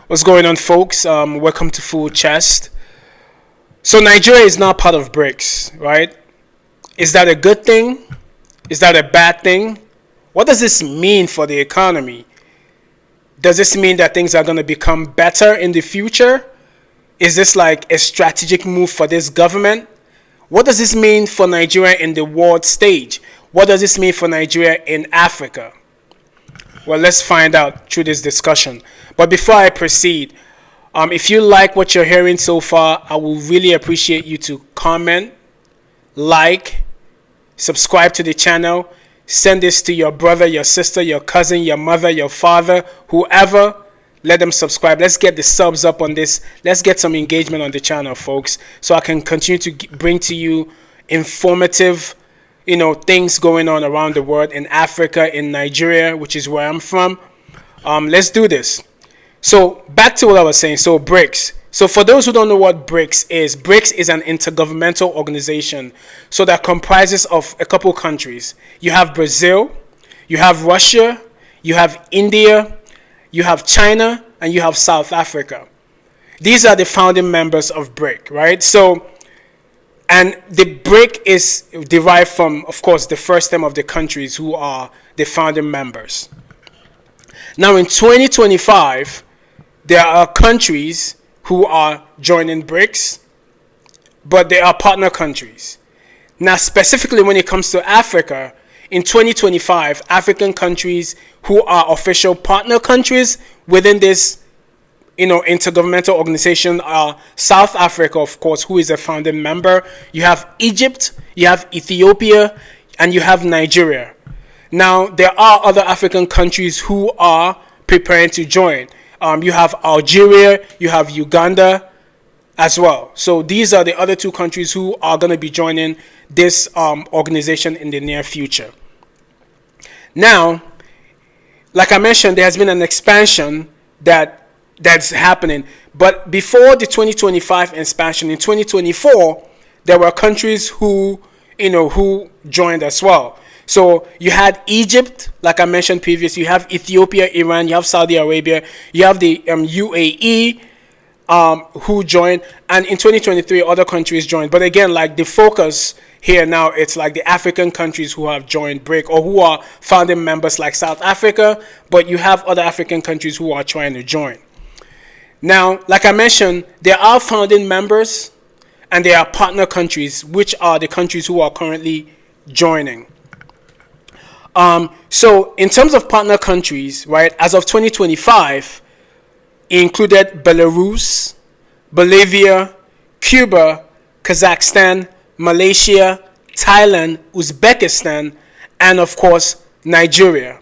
What's going on, folks? Welcome to Full Chest. So Nigeria is now part of BRICS, right? Is that a good thing? Is that a bad thing? What does this mean for the economy? Does this mean that things are going to become better in the future? Is this like a strategic move for this government? What does this mean for Nigeria in the world stage? What does this mean for Nigeria in Africa? Well, let's find out through this discussion. But before I proceed, if you like what you're hearing so far, I will really appreciate you to comment, like, subscribe to the channel, send this to your brother, your sister, your cousin, your mother, your father, whoever. Let them subscribe. Let's get the subs up on this. Let's get some engagement on the channel, folks, so I can continue to bring to you informative things going on around the world, in Africa, in Nigeria, which is where I'm from. Let's do this. So back to what I was saying. So BRICS. So for those who don't know what BRICS is an intergovernmental organization. So that comprises of a couple countries. You have Brazil, you have Russia, you have India, you have China, and you have South Africa. These are the founding members of BRIC, right? So, and the BRIC is derived from, of course, the first name of the countries who are the founding members. Now, in 2025, there are countries who are joining BRICS, but they are partner countries. Now, specifically when it comes to Africa, in 2025, African countries who are official partner countries within this intergovernmental organization are South Africa, of course, who is a founding member. You have Egypt, you have Ethiopia, and you have Nigeria. Now, there are other African countries who are preparing to join. You have Algeria, you have Uganda as well. So these are the other two countries who are going to be joining this organization in the near future. Now, like I mentioned, there has been an expansion that's happening. But before the 2025 expansion, in 2024, there were countries who joined as well. So you had Egypt, like I mentioned previously, you have Ethiopia, Iran, you have Saudi Arabia, you have the UAE who joined, and in 2023 other countries joined. But again, like the focus here now, it's like the African countries who have joined BRIC or who are founding members like South Africa, but you have other African countries who are trying to join. Now, like I mentioned, there are founding members and there are partner countries, which are the countries who are currently joining. So in terms of partner countries, right, as of 2025, it included Belarus, Bolivia, Cuba, Kazakhstan, Malaysia, Thailand, Uzbekistan, and of course, Nigeria.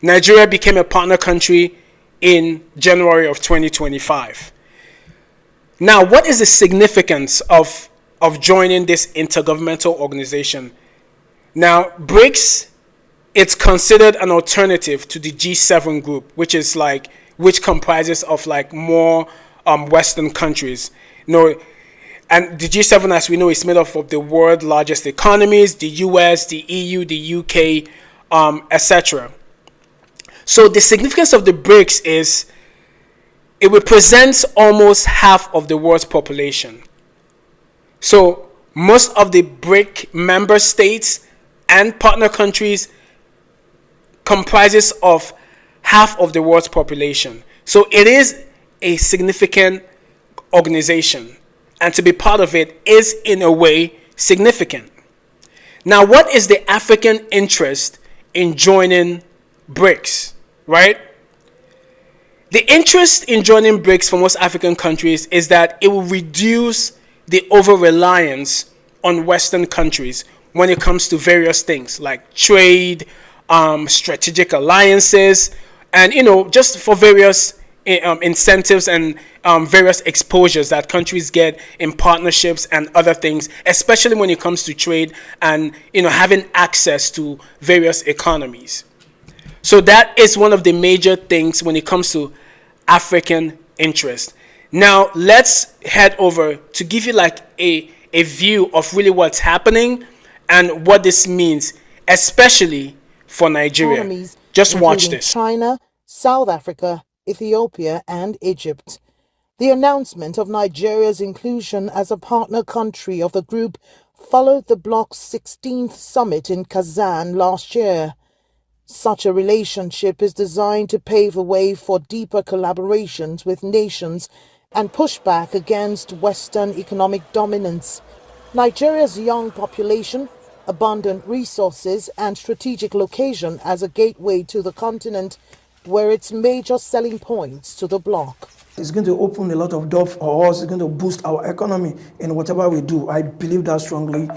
Nigeria became a partner country in January of 2025. Now, what is the significance of joining this intergovernmental organization? Now, BRICS, it's considered an alternative to the G7 group, which comprises of like more Western countries. And the G7, as we know, is made up of the world's largest economies: the US, the EU, the UK, etc. So the significance of the BRICS is it represents almost half of the world's population. So most of the BRIC member states and partner countries comprises of half of the world's population. So it is a significant organization, and to be part of it is in a way significant. Now, what is the African interest in joining BRICS, right? The interest in joining BRICS for most African countries is that it will reduce the over-reliance on Western countries when it comes to various things like trade, strategic alliances, and just for various incentives and various exposures that countries get in partnerships and other things, especially when it comes to trade and having access to various economies. So that is one of the major things when it comes to African interest. Now let's head over to give you like a view of really what's happening and what this means, especially for Nigeria. Economies, Just watch including this. China, South Africa, Ethiopia, and Egypt. The announcement of Nigeria's inclusion as a partner country of the group followed the bloc's 16th summit in Kazan last year. Such a relationship is designed to pave the way for deeper collaborations with nations and push back against Western economic dominance. Nigeria's young population, abundant resources, and strategic location as a gateway to the continent were its major selling points to the bloc. It's going to open a lot of doors for us. It's going to boost our economy in whatever we do. I believe that strongly,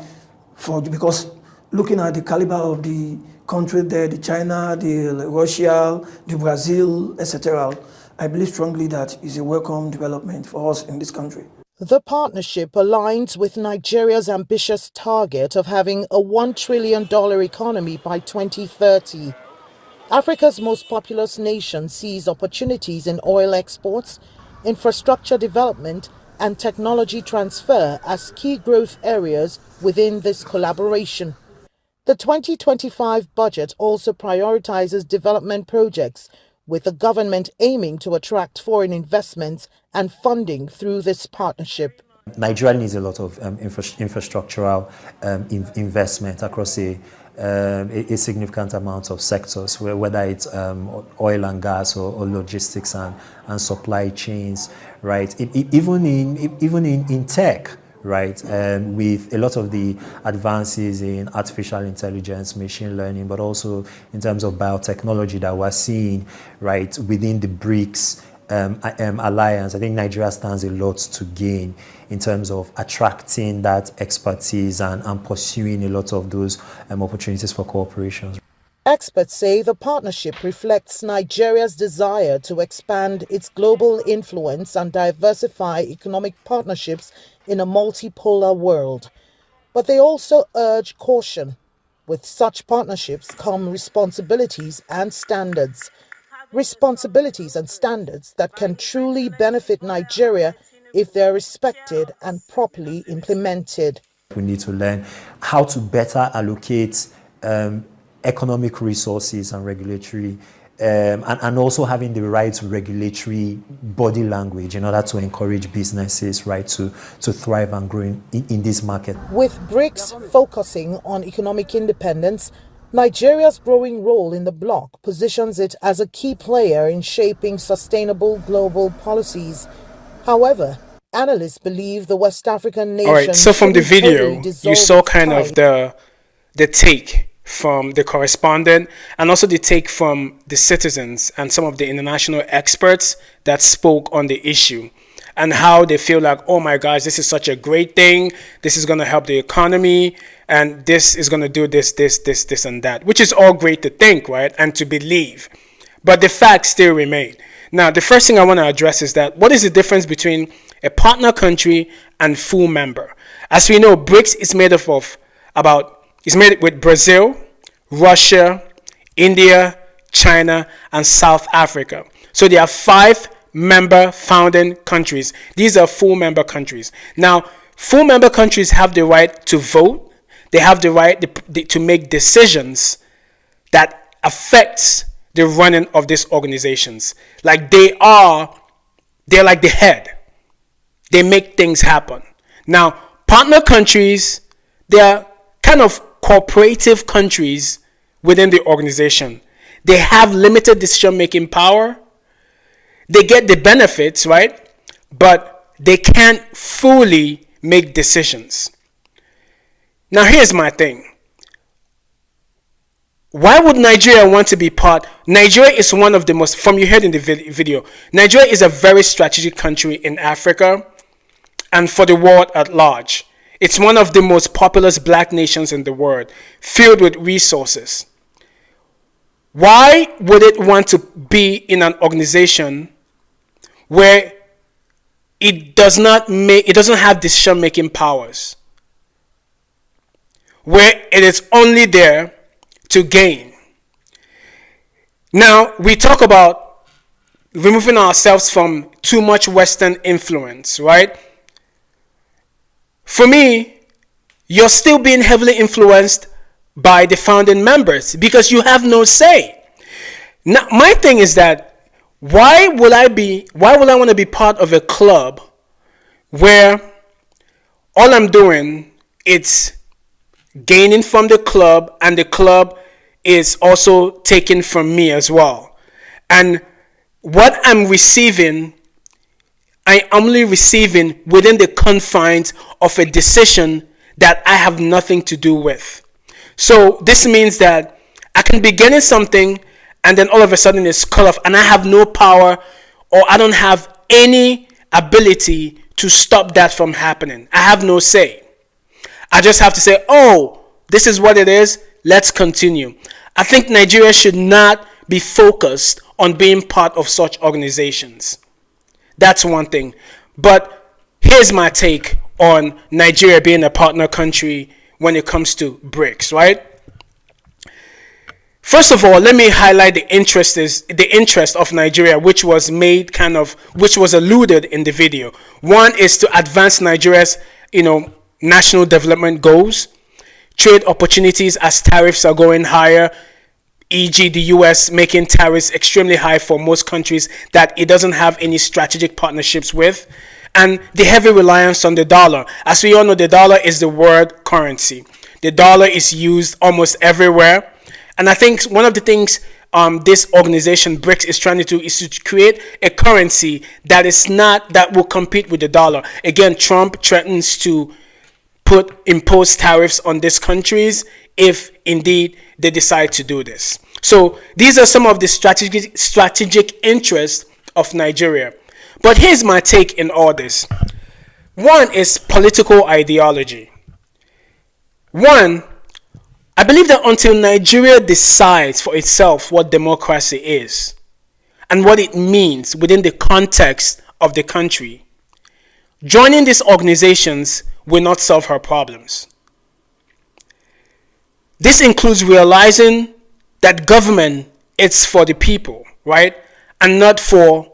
because looking at the caliber of the country there, the China, the Russia, the Brazil, etc., I believe strongly that it's a welcome development for us in this country. The partnership aligns with Nigeria's ambitious target of having a $1 trillion economy by 2030. Africa's most populous nation sees opportunities in oil exports, infrastructure development, and technology transfer as key growth areas within this collaboration. The 2025 budget also prioritizes development projects, with the government aiming to attract foreign investments and funding through this partnership. Nigeria needs a lot of infrastructural investment across a significant amount of sectors, whether it's oil and gas or logistics and supply chains, right? Even in tech, right? With a lot of the advances in artificial intelligence, machine learning, but also in terms of biotechnology that we're seeing, right, within the BRICS alliance. I think Nigeria stands a lot to gain in terms of attracting that expertise and pursuing a lot of those opportunities for cooperation. Experts say the partnership reflects Nigeria's desire to expand its global influence and diversify economic partnerships in a multipolar world. But they also urge caution. With such partnerships come responsibilities and standards. Responsibilities and standards that can truly benefit Nigeria if they are respected and properly implemented. We need to learn how to better allocate economic resources and regulatory, and also having the right regulatory body language in order to encourage businesses, right, to thrive and grow in this market. With BRICS focusing on economic independence, Nigeria's growing role in the bloc positions it as a key player in shaping sustainable global policies. However, analysts believe the West African nation... All right, so from the video, you saw kind of the take from the correspondent and also the take from the citizens and some of the international experts that spoke on the issue and how they feel like, oh my gosh, this is such a great thing. This is going to help the economy and this is going to do this, and that, which is all great to think, right, and to believe. But the facts still remain. Now, the first thing I want to address is that what is the difference between a partner country and full member? As we know, BRICS is made up of it's made with Brazil, Russia, India, China, and South Africa. So there are 5 member founding countries. These are full member countries. Now, full member countries have the right to vote. They have the right to make decisions that affects the running of these organizations. Like they're like the head. They make things happen. Now, partner countries, they are kind of cooperative countries within the organization. They have limited decision-making power. They get the benefits, right? But they can't fully make decisions. Now, here's my thing. Why would Nigeria want to be part? Nigeria is one of the most, from you heard in the video, Nigeria is a very strategic country in Africa and for the world at large. It's one of the most populous black nations in the world, filled with resources. Why would it want to be in an organization where it doesn't have decision-making powers, where it is only there to gain? Now, we talk about removing ourselves from too much Western influence, right? For me, you're still being heavily influenced by the founding members because you have no say. Now, my thing is that Why will I want to be part of a club where all I'm doing is gaining from the club and the club is also taking from me as well? And what I'm receiving, I am only receiving within the confines of a decision that I have nothing to do with. So this means that I can be getting something and then all of a sudden it's cut off and I have no power, or I don't have any ability to stop that from happening. I have no say. I just have to say, oh, this is what it is. Let's continue. I think Nigeria should not be focused on being part of such organizations. That's one thing. But here's my take on Nigeria being a partner country when it comes to BRICS, right? First of all, let me highlight the interest of Nigeria, which was alluded in the video. One is to advance Nigeria's, national development goals, trade opportunities as tariffs are going higher, e.g. the US making tariffs extremely high for most countries that it doesn't have any strategic partnerships with, and the heavy reliance on the dollar. As we all know, the dollar is the world currency. The dollar is used almost everywhere. And I think one of the things this organization BRICS is trying to do is to create a currency that will compete with the dollar. Again, Trump threatens to impose tariffs on these countries if indeed they decide to do this. So these are some of the strategic interests of Nigeria. But here's my take in all this. One is political ideology. I believe that until Nigeria decides for itself what democracy is and what it means within the context of the country, joining these organizations will not solve her problems. This includes realizing that government is for the people, right? And not for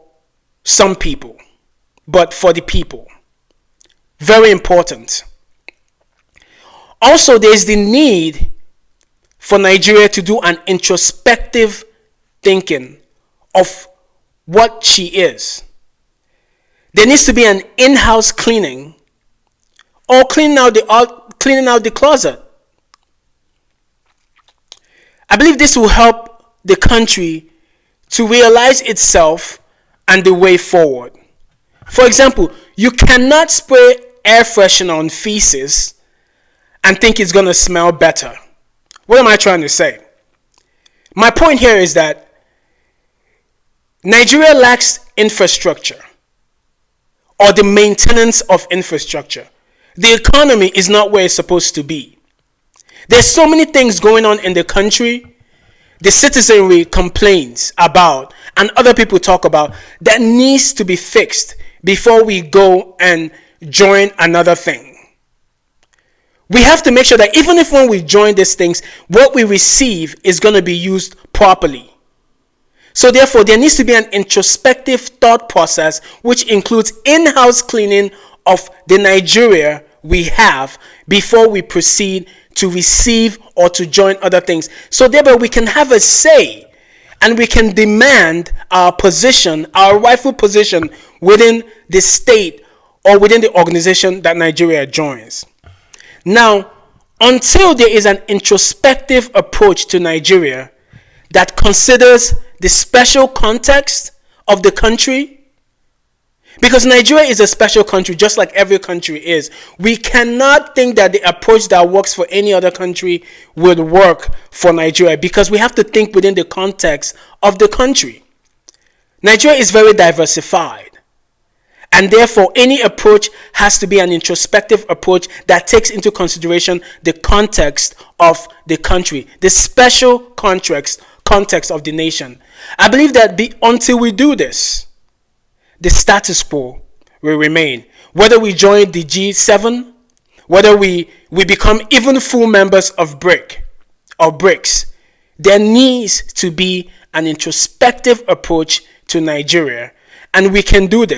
some people, but for the people. Very important. Also, there's the need for Nigeria to do an introspective thinking of what she is. There needs to be an in-house cleaning, or cleaning out the closet. I believe this will help the country to realize itself and the way forward. For example, you cannot spray air freshener on feces and think it's going to smell better. What am I trying to say? My point here is that Nigeria lacks infrastructure or the maintenance of infrastructure. The economy is not where it's supposed to be. There's so many things going on in the country the citizenry complains about and other people talk about that needs to be fixed before we go and join another thing. We have to make sure that even if when we join these things, what we receive is going to be used properly. So therefore, there needs to be an introspective thought process which includes in-house cleaning of the Nigeria we have before we proceed to receive or to join other things. So thereby we can have a say and we can demand our position, our rightful position within the state or within the organization that Nigeria joins. Now, until there is an introspective approach to Nigeria that considers the special context of the country, because Nigeria is a special country just like every country is, we cannot think that the approach that works for any other country would work for Nigeria, because we have to think within the context of the country. Nigeria is very diversified. And therefore, any approach has to be an introspective approach that takes into consideration the context of the country, the special context of the nation. I believe that until we do this, the status quo will remain. Whether we join the G7, whether we become even full members of BRICS, there needs to be an introspective approach to Nigeria. And we can do this